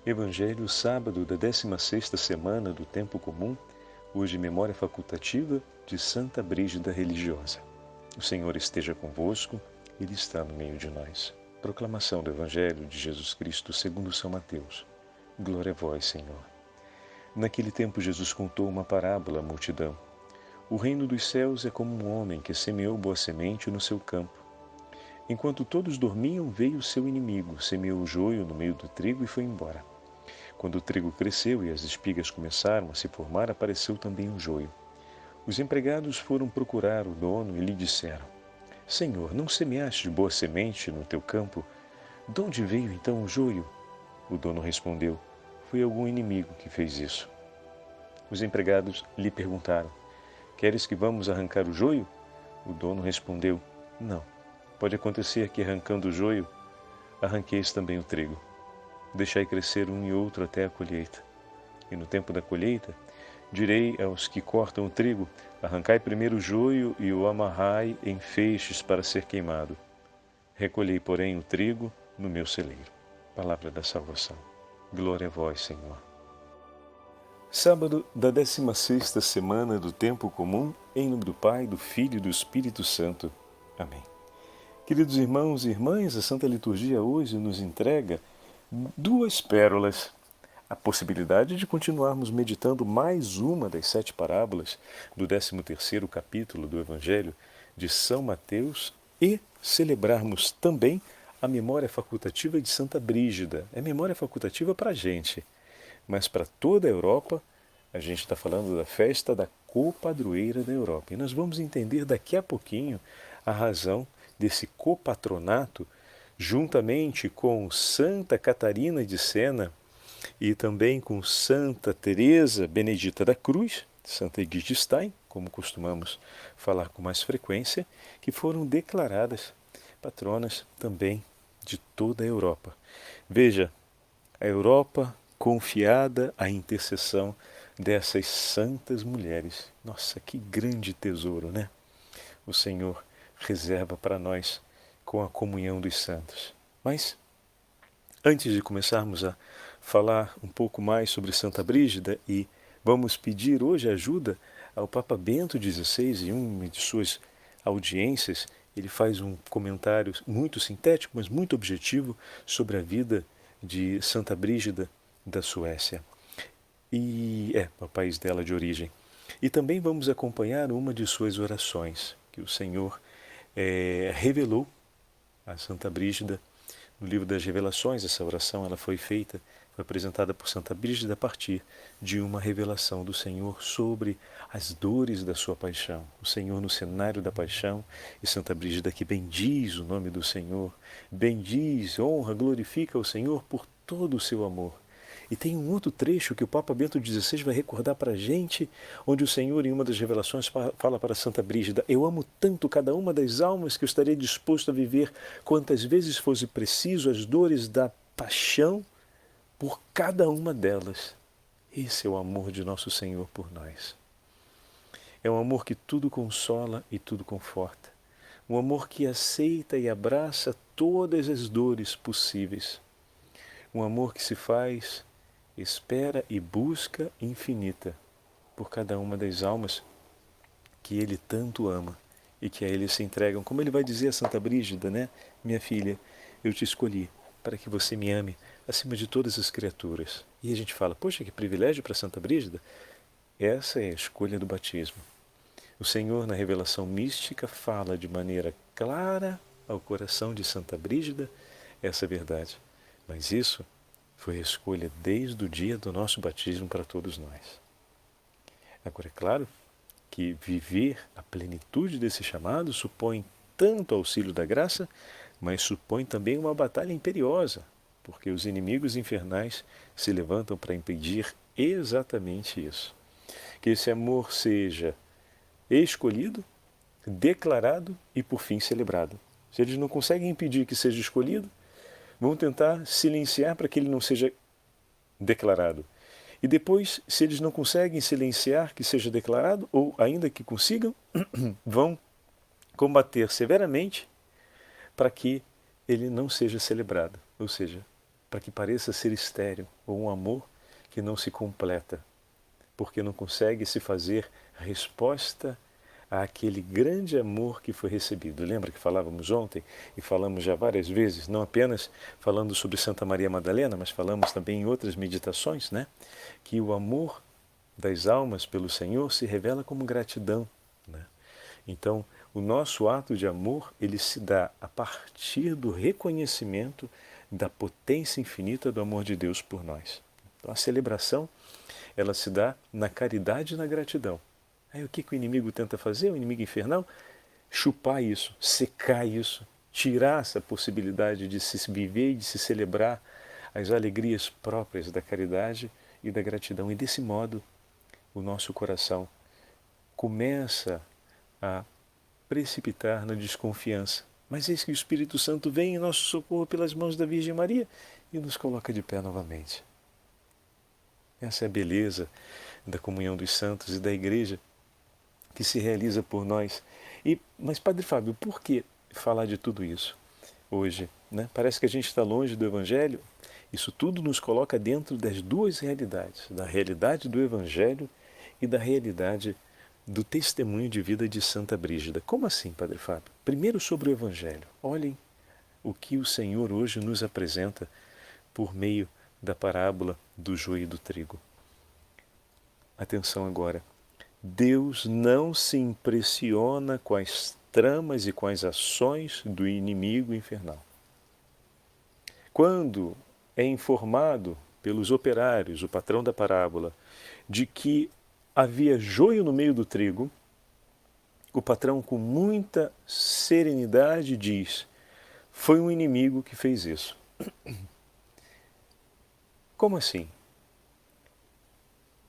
Evangelho, sábado da 16ª semana do Tempo Comum, hoje memória facultativa de Santa Brígida Religiosa. O Senhor esteja convosco, Ele está no meio de nós. Proclamação do Evangelho de Jesus Cristo segundo São Mateus. Glória a vós, Senhor. Naquele tempo Jesus contou uma parábola à multidão. O reino dos céus é como um homem que semeou boa semente no seu campo. Enquanto todos dormiam, veio o seu inimigo, semeou o joio no meio do trigo e foi embora. Quando o trigo cresceu e as espigas começaram a se formar, apareceu também o joio. Os empregados foram procurar o dono e lhe disseram: Senhor, não semeaste boa semente no teu campo? De onde veio então o joio? O dono respondeu: Foi algum inimigo que fez isso. Os empregados lhe perguntaram: Queres que vamos arrancar o joio? O dono respondeu: Não. Pode acontecer que, arrancando o joio, arranqueis também o trigo. Deixai crescer um e outro até a colheita. E no tempo da colheita, direi aos que cortam o trigo: arrancai primeiro o joio e o amarrai em feixes para ser queimado. Recolhei, porém, o trigo no meu celeiro. Palavra da salvação. Glória a vós, Senhor. Sábado da 16ª semana do Tempo Comum, em nome do Pai, do Filho e do Espírito Santo. Amém. Queridos irmãos e irmãs, a Santa Liturgia hoje nos entrega duas pérolas. A possibilidade de continuarmos meditando mais uma das 7 parábolas do 13º capítulo do Evangelho de São Mateus e celebrarmos também a memória facultativa de Santa Brígida. É memória facultativa para a gente, mas para toda a Europa, a gente está falando da festa da copadroeira da Europa. E nós vamos entender daqui a pouquinho a razão desse copatronato, juntamente com Santa Catarina de Sena e também com Santa Teresa Benedita da Cruz, Santa Edith Stein, como costumamos falar com mais frequência, que foram declaradas patronas também de toda a Europa. Veja, a Europa confiada à intercessão dessas santas mulheres. Nossa, que grande tesouro, né? O Senhor reserva para nós com a comunhão dos santos. Mas, antes de começarmos a falar um pouco mais sobre Santa Brígida, e vamos pedir hoje ajuda ao Papa Bento XVI, em uma de suas audiências, ele faz um comentário muito sintético, mas muito objetivo, sobre a vida de Santa Brígida da Suécia. E o país dela de origem. E também vamos acompanhar uma de suas orações, que o Senhor revelou a Santa Brígida no livro das Revelações. Essa oração ela foi apresentada por Santa Brígida a partir de uma revelação do Senhor sobre as dores da sua paixão. O Senhor no cenário da paixão, e Santa Brígida que bendiz o nome do Senhor, bendiz, honra, glorifica o Senhor por todo o seu amor. E tem um outro trecho que o Papa Bento XVI vai recordar para a gente, onde o Senhor, em uma das revelações, fala para Santa Brígida: Eu amo tanto cada uma das almas que eu estarei disposto a viver quantas vezes fosse preciso as dores da paixão por cada uma delas. Esse é o amor de nosso Senhor por nós. É um amor que tudo consola e tudo conforta. Um amor que aceita e abraça todas as dores possíveis. Um amor que se faz, espera e busca infinita por cada uma das almas que Ele tanto ama e que a Ele se entregam. Como Ele vai dizer a Santa Brígida, né? Minha filha, eu te escolhi para que você me ame acima de todas as criaturas. E a gente fala: poxa, que privilégio para Santa Brígida. Essa é a escolha do batismo. O Senhor, na revelação mística, fala de maneira clara ao coração de Santa Brígida essa verdade. Mas isso foi a escolha desde o dia do nosso batismo para todos nós. Agora, é claro que viver a plenitude desse chamado supõe tanto auxílio da graça, mas supõe também uma batalha imperiosa, porque os inimigos infernais se levantam para impedir exatamente isso. Que esse amor seja escolhido, declarado e, por fim, celebrado. Se eles não conseguem impedir que seja escolhido, vão tentar silenciar para que ele não seja declarado. E depois, se eles não conseguem silenciar que seja declarado, ou ainda que consigam, vão combater severamente para que ele não seja celebrado, ou seja, para que pareça ser estéril, ou um amor que não se completa, porque não consegue se fazer resposta àquele grande amor que foi recebido. Lembra que falávamos ontem, e falamos já várias vezes, não apenas falando sobre Santa Maria Madalena, mas falamos também em outras meditações, né? Que o amor das almas pelo Senhor se revela como gratidão, né? Então, o nosso ato de amor, ele se dá a partir do reconhecimento da potência infinita do amor de Deus por nós. Então, a celebração, ela se dá na caridade e na gratidão. Aí o que o inimigo tenta fazer, o inimigo infernal? Chupar isso, secar isso, tirar essa possibilidade de se viver e de se celebrar as alegrias próprias da caridade e da gratidão. E desse modo, o nosso coração começa a precipitar na desconfiança. Mas eis que o Espírito Santo vem em nosso socorro pelas mãos da Virgem Maria e nos coloca de pé novamente. Essa é a beleza da comunhão dos santos e da Igreja que se realiza por nós. Mas, Padre Fábio, por que falar de tudo isso hoje, né? Parece que a gente está longe do Evangelho. Isso tudo nos coloca dentro das duas realidades, da realidade do Evangelho e da realidade do testemunho de vida de Santa Brígida. Como assim, Padre Fábio? Primeiro sobre o Evangelho. Olhem o que o Senhor hoje nos apresenta por meio da parábola do joio e do trigo. Atenção agora. Deus não se impressiona com as tramas e com as ações do inimigo infernal. Quando é informado pelos operários, o patrão da parábola, de que havia joio no meio do trigo, o patrão, com muita serenidade, diz: foi um inimigo que fez isso. Como assim?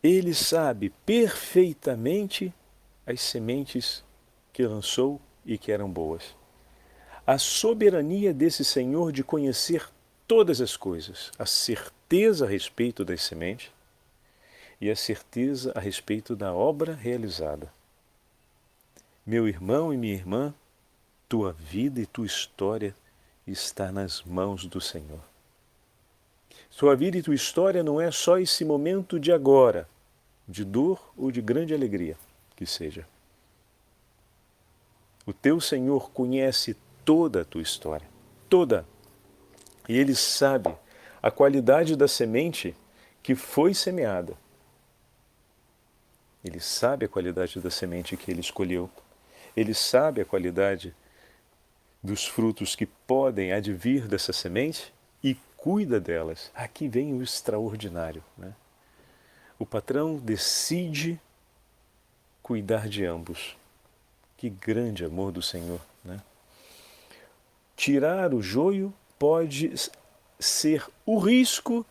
Ele sabe perfeitamente as sementes que lançou e que eram boas. A soberania desse Senhor de conhecer todas as coisas, a certeza a respeito das sementes e a certeza a respeito da obra realizada. Meu irmão e minha irmã, tua vida e tua história está nas mãos do Senhor. Tua vida e tua história não é só esse momento de agora, de dor ou de grande alegria, que seja. O teu Senhor conhece toda a tua história, toda. E Ele sabe a qualidade da semente que foi semeada. Ele sabe a qualidade da semente que Ele escolheu. Ele sabe a qualidade dos frutos que podem advir dessa semente e cuida delas. Aqui vem o extraordinário, né? O patrão decide cuidar de ambos. Que grande amor do Senhor, né? Tirar o joio pode ser o risco,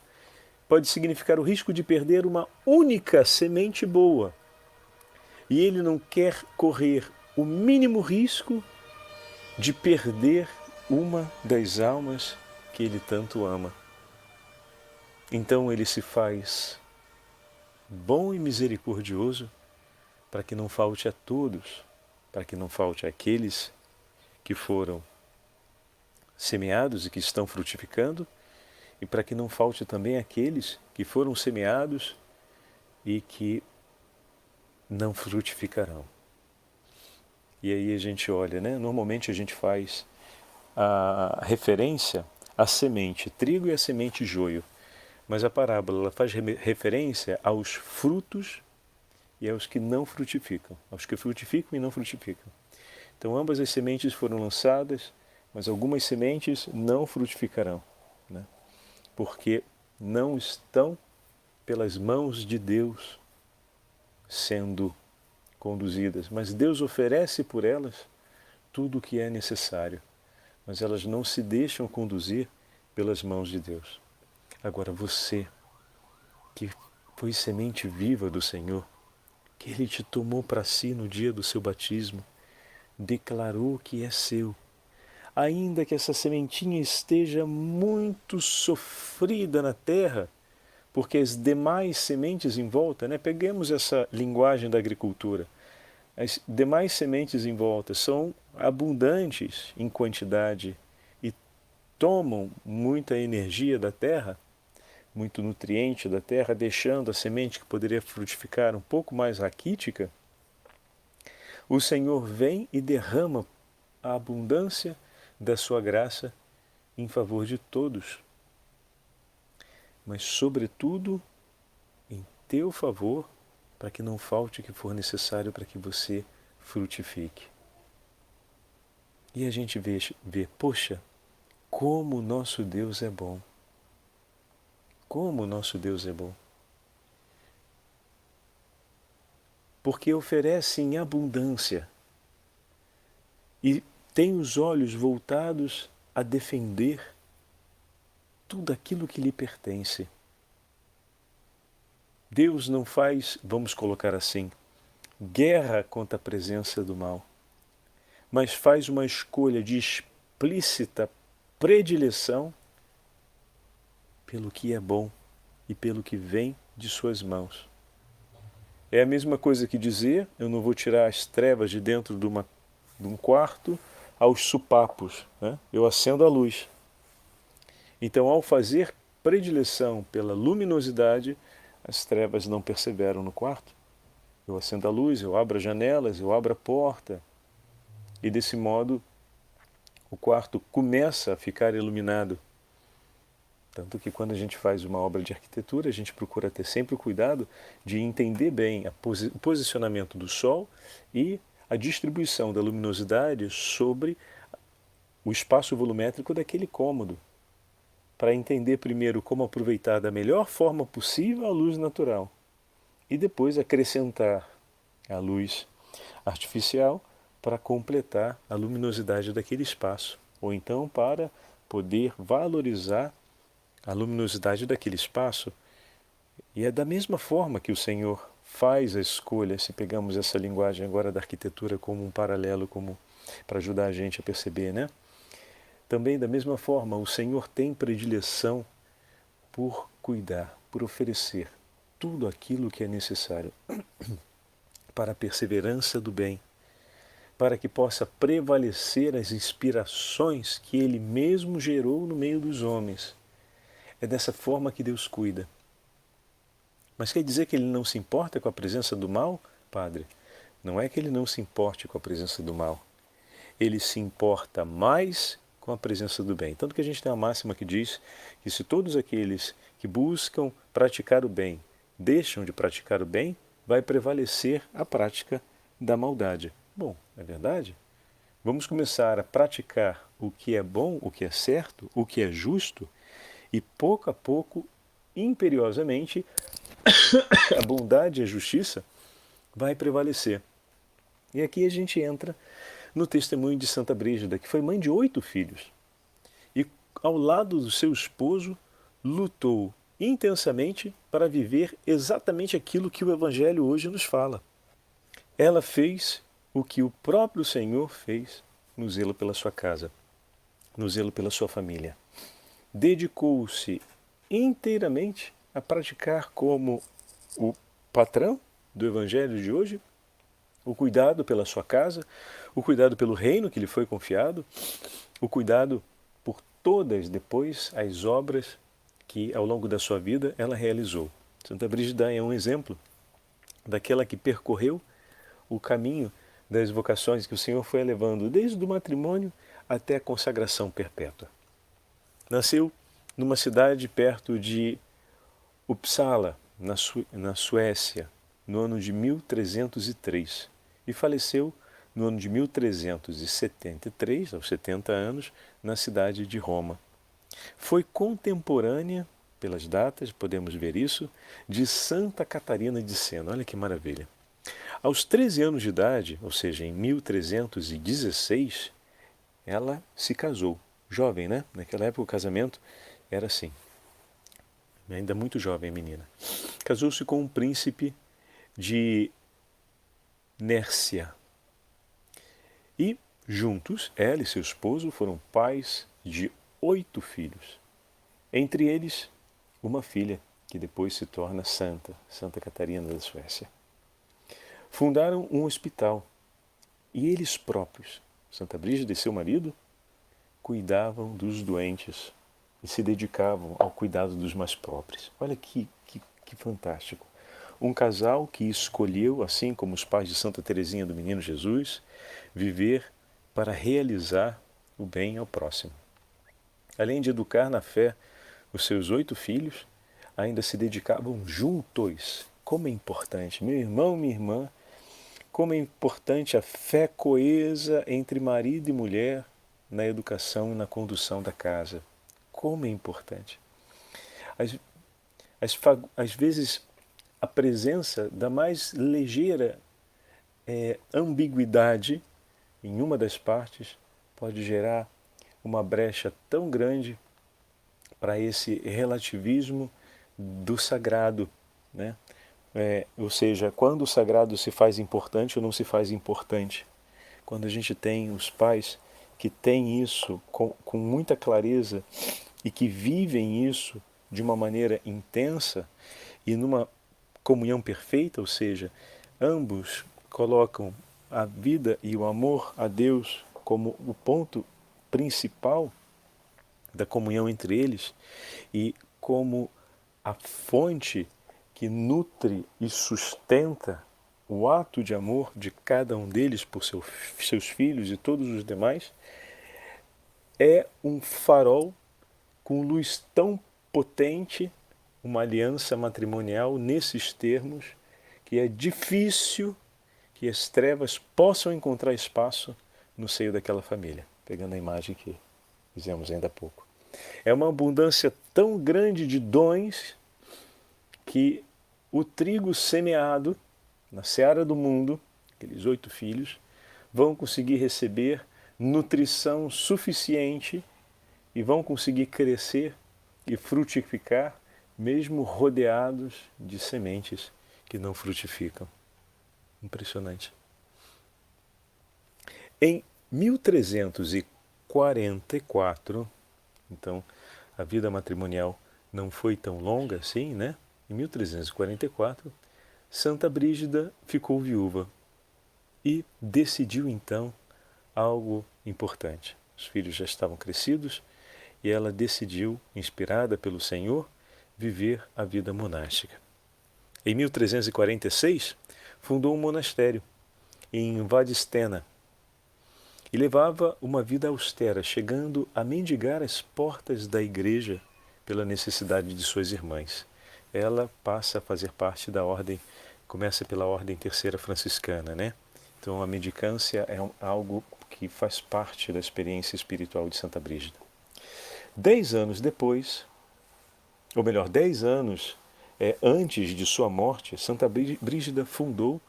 pode significar o risco de perder uma única semente boa. E Ele não quer correr o mínimo risco de perder uma das almas que Ele tanto ama. Então Ele se faz bom e misericordioso para que não falte a todos, para que não falte àqueles que foram semeados e que estão frutificando, e para que não falte também àqueles que foram semeados e que não frutificarão. E aí a gente olha, né? Normalmente a gente faz a referência à semente trigo e à semente joio, mas a parábola ela faz referência aos frutos e aos que não frutificam, aos que frutificam e não frutificam. Então ambas as sementes foram lançadas, mas algumas sementes não frutificarão, né? Porque não estão pelas mãos de Deus sendo conduzidas, mas Deus oferece por elas tudo o que é necessário, mas elas não se deixam conduzir pelas mãos de Deus. Agora você, que foi semente viva do Senhor, que Ele te tomou para si no dia do seu batismo, declarou que é seu, ainda que essa sementinha esteja muito sofrida na terra, porque as demais sementes em volta, né? Peguemos essa linguagem da agricultura, as demais sementes em volta são abundantes em quantidade e tomam muita energia da terra, muito nutriente da terra, deixando a semente que poderia frutificar um pouco mais raquítica, o Senhor vem e derrama a abundância da sua graça em favor de todos, mas sobretudo em teu favor, para que não falte o que for necessário para que você frutifique. E a gente vê, poxa, como o nosso Deus é bom. Como o nosso Deus é bom. Porque oferece em abundância e tem os olhos voltados a defender tudo aquilo que lhe pertence. Deus não faz, vamos colocar assim, guerra contra a presença do mal, mas faz uma escolha de explícita predileção pelo que é bom e pelo que vem de suas mãos. É a mesma coisa que dizer, eu não vou tirar as trevas de dentro de um quarto aos supapos, né? Eu acendo a luz. Então, ao fazer predileção pela luminosidade, as trevas não perseveram no quarto. Eu acendo a luz, eu abro as janelas, eu abro a porta. E desse modo, o quarto começa a ficar iluminado. Tanto que quando a gente faz uma obra de arquitetura, a gente procura ter sempre o cuidado de entender bem o posicionamento do sol e a distribuição da luminosidade sobre o espaço volumétrico daquele cômodo, para entender primeiro como aproveitar da melhor forma possível a luz natural e depois acrescentar a luz artificial para completar a luminosidade daquele espaço, ou então para poder valorizar a luminosidade daquele espaço. E é da mesma forma que o Senhor faz a escolha, se pegamos essa linguagem agora da arquitetura como um paralelo, como para ajudar a gente a perceber, né? Também da mesma forma, o Senhor tem predileção por cuidar, por oferecer tudo aquilo que é necessário para a perseverança do bem, para que possa prevalecer as inspirações que Ele mesmo gerou no meio dos homens. É dessa forma que Deus cuida. Mas quer dizer que Ele não se importa com a presença do mal, Padre? Não é que Ele não se importe com a presença do mal. Ele se importa mais com a presença do bem. Tanto que a gente tem a máxima que diz que se todos aqueles que buscam praticar o bem deixam de praticar o bem, vai prevalecer a prática da maldade. Bom, é verdade? Vamos começar a praticar o que é bom, o que é certo, o que é justo, e pouco a pouco, imperiosamente, a bondade e a justiça vai prevalecer. E aqui a gente entra no testemunho de Santa Brígida, que foi mãe de 8 filhos. E ao lado do seu esposo, lutou intensamente para viver exatamente aquilo que o Evangelho hoje nos fala. Ela fez o que o próprio Senhor fez no zelo pela sua casa, no zelo pela sua família. Dedicou-se inteiramente a praticar como o patrão do Evangelho de hoje, o cuidado pela sua casa, o cuidado pelo reino que lhe foi confiado, o cuidado por todas depois as obras que ao longo da sua vida ela realizou. Santa Brígida é um exemplo daquela que percorreu o caminho das vocações que o Senhor foi levando desde o matrimônio até a consagração perpétua. Nasceu numa cidade perto de Uppsala, na Suécia, no ano de 1303 e faleceu no ano de 1373, aos 70 anos, na cidade de Roma. Foi contemporânea, pelas datas, podemos ver isso, de Santa Catarina de Sena. Olha que maravilha. Aos 13 anos de idade, ou seja, em 1316, ela se casou. Jovem, né? Naquela época o casamento era assim. Ainda muito jovem a menina. Casou-se com um príncipe de Nércia. E juntos, ela e seu esposo foram pais de 8 filhos. Entre eles, uma filha que depois se torna santa, Santa Catarina da Suécia. Fundaram um hospital e eles próprios, Santa Brígida e seu marido, cuidavam dos doentes e se dedicavam ao cuidado dos mais pobres. Olha que fantástico. Um casal que escolheu, assim como os pais de Santa Teresinha do Menino Jesus, viver para realizar o bem ao próximo. Além de educar na fé os seus 8 filhos, ainda se dedicavam juntos. Como é importante, meu irmão, minha irmã, como é importante a fé coesa entre marido e mulher na educação e na condução da casa. Como é importante. Às vezes, a presença da mais ligeira ambiguidade em uma das partes pode gerar uma brecha tão grande para esse relativismo do sagrado, né? Ou seja, quando o sagrado se faz importante ou não se faz importante. Quando a gente tem os pais que têm isso com muita clareza e que vivem isso de uma maneira intensa e numa comunhão perfeita, ou seja, ambos colocam a vida e o amor a Deus como o ponto principal da comunhão entre eles e como a fonte que nutre e sustenta o ato de amor de cada um deles por seus filhos e todos os demais, é um farol com luz tão potente, uma aliança matrimonial nesses termos, que é difícil que as trevas possam encontrar espaço no seio daquela família, pegando a imagem que fizemos ainda há pouco. É uma abundância tão grande de dons que o trigo semeado na seara do mundo, aqueles 8 filhos, vão conseguir receber nutrição suficiente e vão conseguir crescer e frutificar, mesmo rodeados de sementes que não frutificam. Impressionante. Em 1344, então a vida matrimonial não foi tão longa assim, né? Em 1344, Santa Brígida ficou viúva e decidiu então algo importante. Os filhos já estavam crescidos e ela decidiu, inspirada pelo Senhor, viver a vida monástica. Em 1346, fundou um monastério em Vadstena e levava uma vida austera, chegando a mendigar as portas da igreja pela necessidade de suas irmãs. Ela passa a fazer parte da ordem, começa pela ordem terceira franciscana, né? Então a mendicância é algo que faz parte da experiência espiritual de Santa Brígida. 10 anos depois, ou melhor, 10 anos antes de sua morte, Santa Brígida fundou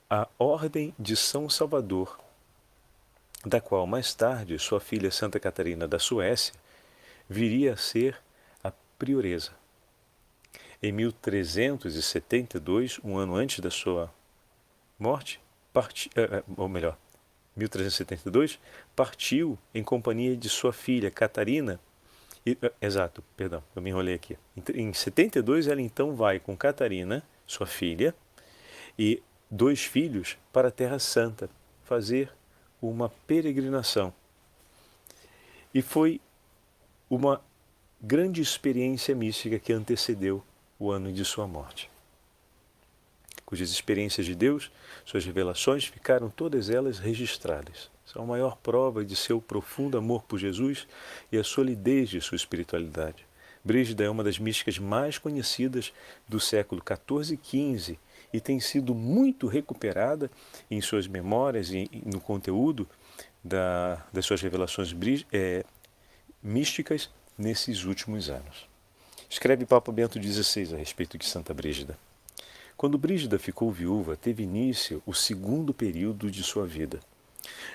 a Ordem de São Salvador, da qual mais tarde sua filha Santa Catarina da Suécia viria a ser a prioresa. Em 1372, um ano antes da sua morte, 1372, partiu em companhia de sua filha Catarina. Eu me enrolei aqui. Em 72, ela então vai com Catarina, sua filha, e 2 filhos para a Terra Santa, fazer uma peregrinação. E foi uma grande experiência mística que antecedeu o ano de sua morte, cujas experiências de Deus, suas revelações, ficaram todas elas registradas. São a maior prova de seu profundo amor por Jesus e a solidez de sua espiritualidade. Brígida é uma das místicas mais conhecidas do século XIV e XV e tem sido muito recuperada em suas memórias e no conteúdo das suas revelações místicas nesses últimos anos. Escreve Papa Bento XVI a respeito de Santa Brígida. Quando Brígida ficou viúva, teve início o 2º período de sua vida.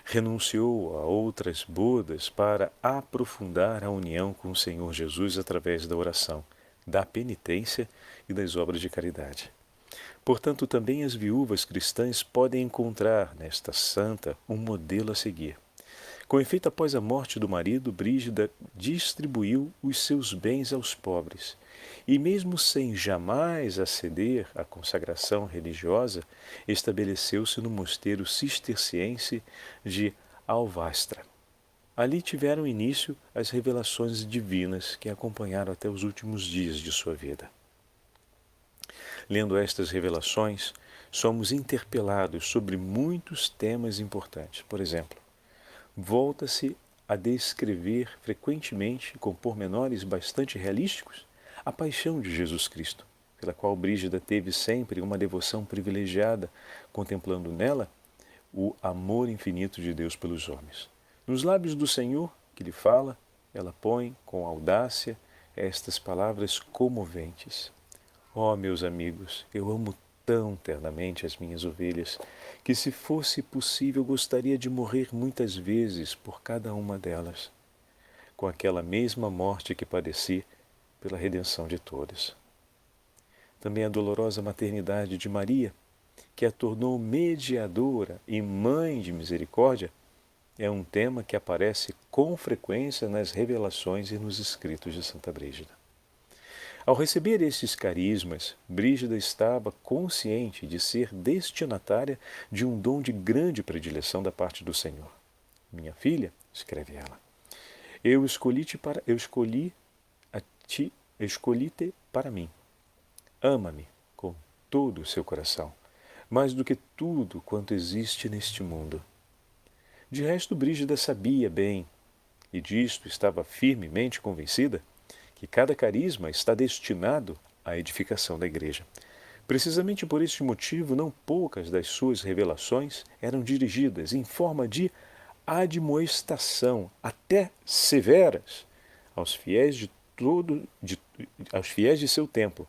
Renunciou a outras bodas para aprofundar a união com o Senhor Jesus através da oração, da penitência e das obras de caridade. Portanto, também as viúvas cristãs podem encontrar nesta santa um modelo a seguir. Com efeito, após a morte do marido, Brígida distribuiu os seus bens aos pobres. E mesmo sem jamais aceder à consagração religiosa, estabeleceu-se no mosteiro cisterciense de Alvastra. Ali tiveram início as revelações divinas que acompanharam até os últimos dias de sua vida. Lendo estas revelações, somos interpelados sobre muitos temas importantes. Por exemplo, volta-se a descrever frequentemente, com pormenores bastante realísticos, a paixão de Jesus Cristo, pela qual Brígida teve sempre uma devoção privilegiada, contemplando nela o amor infinito de Deus pelos homens. Nos lábios do Senhor, que lhe fala, ela põe com audácia estas palavras comoventes. Ó, meus amigos, eu amo tão ternamente as minhas ovelhas, que se fosse possível gostaria de morrer muitas vezes por cada uma delas, com aquela mesma morte que padeci pela redenção de todas. Também a dolorosa maternidade de Maria, que a tornou mediadora e mãe de misericórdia, é um tema que aparece com frequência nas revelações e nos escritos de Santa Brígida. Ao receber estes carismas, Brígida estava consciente de ser destinatária de um dom de grande predileção da parte do Senhor. Minha filha, escreve ela, eu escolhi-te para mim. Ama-me com todo o seu coração, mais do que tudo quanto existe neste mundo. De resto, Brígida sabia bem, e disto estava firmemente convencida, que cada carisma está destinado à edificação da Igreja. Precisamente por este motivo, não poucas das suas revelações eram dirigidas em forma de admoestação, até severas, aos fiéis de seu tempo,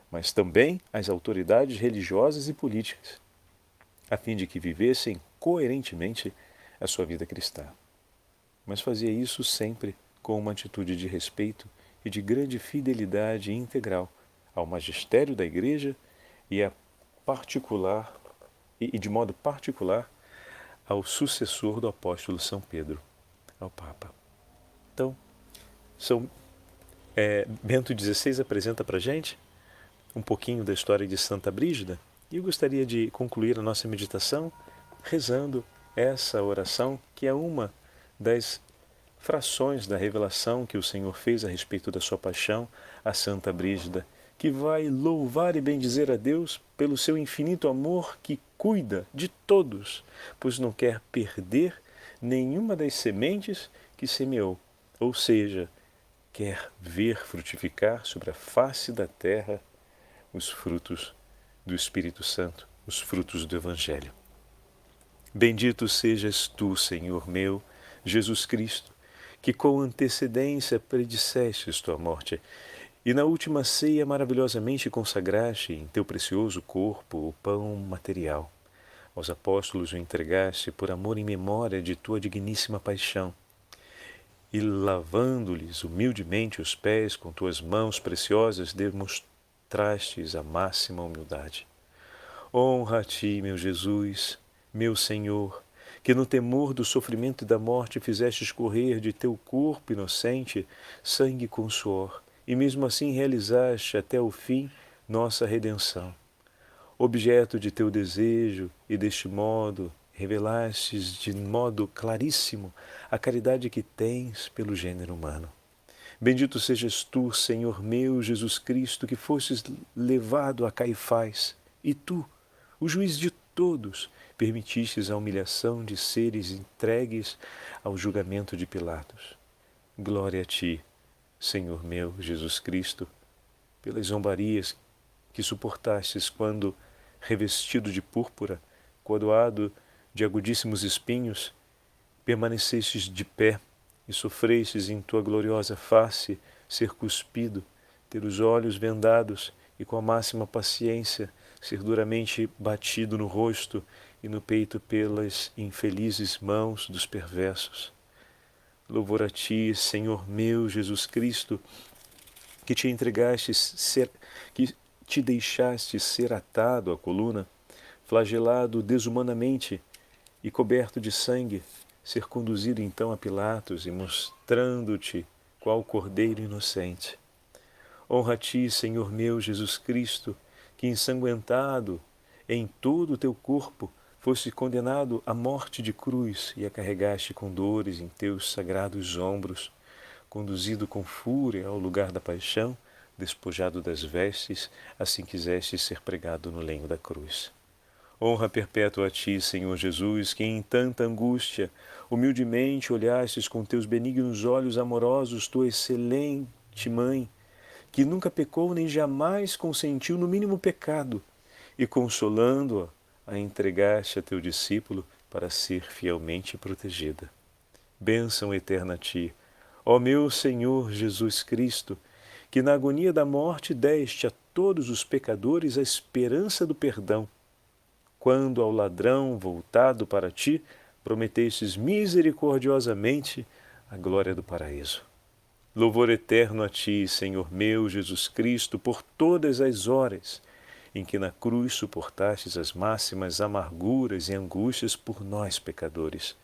mas também às autoridades religiosas e políticas, a fim de que vivessem coerentemente a sua vida cristã. Mas fazia isso sempre com uma atitude de respeito e de grande fidelidade integral ao magistério da Igreja e de modo particular ao sucessor do apóstolo São Pedro, ao Papa. Então, Bento XVI apresenta para a gente um pouquinho da história de Santa Brígida, e eu gostaria de concluir a nossa meditação rezando essa oração, que é uma das frações da revelação que o Senhor fez a respeito da sua paixão a Santa Brígida, que vai louvar e bendizer a Deus pelo seu infinito amor que cuida de todos, pois não quer perder nenhuma das sementes que semeou, ou seja, quer ver frutificar sobre a face da terra os frutos do Espírito Santo, os frutos do Evangelho. Bendito sejas tu, Senhor meu, Jesus Cristo, que com antecedência predissestes tua morte, e na última ceia maravilhosamente consagraste em teu precioso corpo o pão material. Aos apóstolos o entregaste por amor em memória de tua digníssima paixão, e lavando-lhes humildemente os pés com tuas mãos preciosas, demonstrastes a máxima humildade. Honra a ti, meu Jesus, meu Senhor, que no temor do sofrimento e da morte fizeste escorrer de teu corpo inocente sangue com suor, e mesmo assim realizaste até o fim nossa redenção. Objeto de teu desejo, e deste modo revelastes de modo claríssimo a caridade que tens pelo gênero humano. Bendito sejas tu, Senhor meu, Jesus Cristo, que fostes levado a Caifás, e tu, o juiz de todos, permitistes a humilhação de seres entregues ao julgamento de Pilatos. Glória a ti, Senhor meu, Jesus Cristo, pelas zombarias que suportastes quando, revestido de púrpura, coroado de agudíssimos espinhos, permanecestes de pé e sofrestes em tua gloriosa face ser cuspido, ter os olhos vendados e com a máxima paciência ser duramente batido no rosto e no peito pelas infelizes mãos dos perversos. Louvor a ti, Senhor meu, Jesus Cristo, que te deixaste ser atado à coluna, flagelado desumanamente e coberto de sangue, ser conduzido então a Pilatos e mostrando-te qual cordeiro inocente. Honra a ti, Senhor meu, Jesus Cristo, que ensanguentado em todo o teu corpo foste condenado à morte de cruz e a carregaste com dores em teus sagrados ombros, conduzido com fúria ao lugar da paixão, despojado das vestes, assim quiseste ser pregado no lenho da cruz. Honra perpétua a ti, Senhor Jesus, que em tanta angústia, humildemente olhastes com teus benignos olhos amorosos tua excelente Mãe, que nunca pecou nem jamais consentiu no mínimo pecado, e consolando-a, a entregaste a teu discípulo para ser fielmente protegida. Bênção eterna a ti, ó meu Senhor Jesus Cristo, que na agonia da morte deste a todos os pecadores a esperança do perdão, quando ao ladrão voltado para ti prometestes misericordiosamente a glória do paraíso. Louvor eterno a ti, Senhor meu Jesus Cristo, por todas as horas em que na cruz suportastes as máximas amarguras e angústias por nós, pecadores,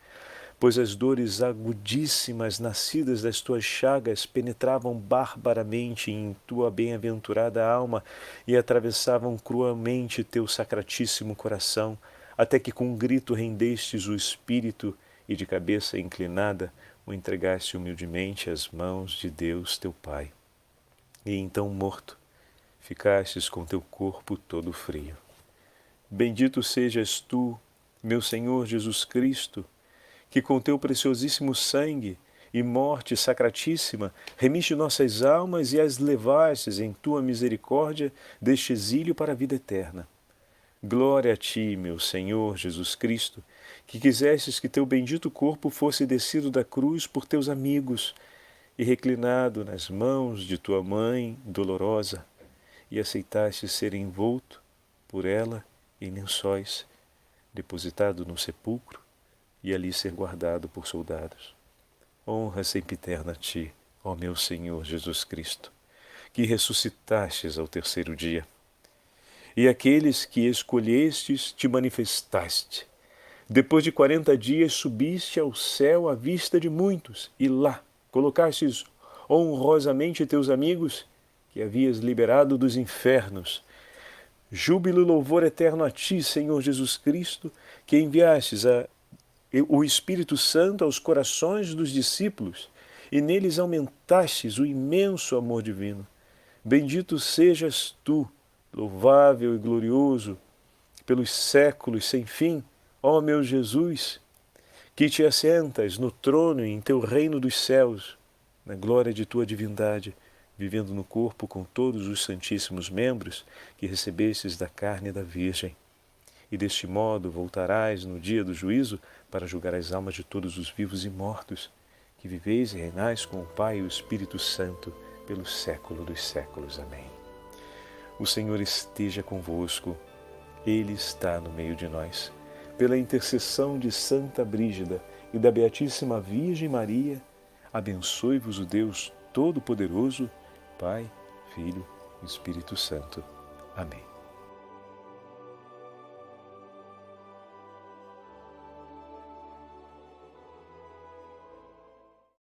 pois as dores agudíssimas nascidas das tuas chagas penetravam barbaramente em tua bem-aventurada alma e atravessavam cruelmente teu sacratíssimo coração, até que com um grito rendestes o espírito e, de cabeça inclinada, o entregaste humildemente às mãos de Deus teu Pai. E então, morto, ficastes com teu corpo todo frio. Bendito sejas tu, meu Senhor Jesus Cristo, que com teu preciosíssimo sangue e morte sacratíssima remiste nossas almas e as levastes em tua misericórdia deste exílio para a vida eterna. Glória a ti, meu Senhor Jesus Cristo, que quisestes que teu bendito corpo fosse descido da cruz por teus amigos e reclinado nas mãos de tua mãe dolorosa, e aceitaste ser envolto por ela em lençóis, depositado no sepulcro e ali ser guardado por soldados. Honra sempiterna a ti, ó meu Senhor Jesus Cristo, que ressuscitastes ao terceiro dia, e aqueles que escolhestes te manifestaste. Depois de 40 dias subiste ao céu à vista de muitos, e lá colocastes honrosamente teus amigos que havias liberado dos infernos. Júbilo e louvor eterno a ti, Senhor Jesus Cristo, que enviastes o Espírito Santo aos corações dos discípulos e neles aumentastes o imenso amor divino. Bendito sejas tu, louvável e glorioso, pelos séculos sem fim, ó meu Jesus, que te assentas no trono e em teu reino dos céus, na glória de tua divindade, vivendo no corpo com todos os santíssimos membros que recebestes da carne da Virgem. E deste modo voltarás no dia do juízo para julgar as almas de todos os vivos e mortos, que viveis e reinais com o Pai e o Espírito Santo pelo século dos séculos. Amém. O Senhor esteja convosco, Ele está no meio de nós. Pela intercessão de Santa Brígida e da Beatíssima Virgem Maria, abençoe-vos o Deus Todo-Poderoso, Pai, Filho e Espírito Santo. Amém.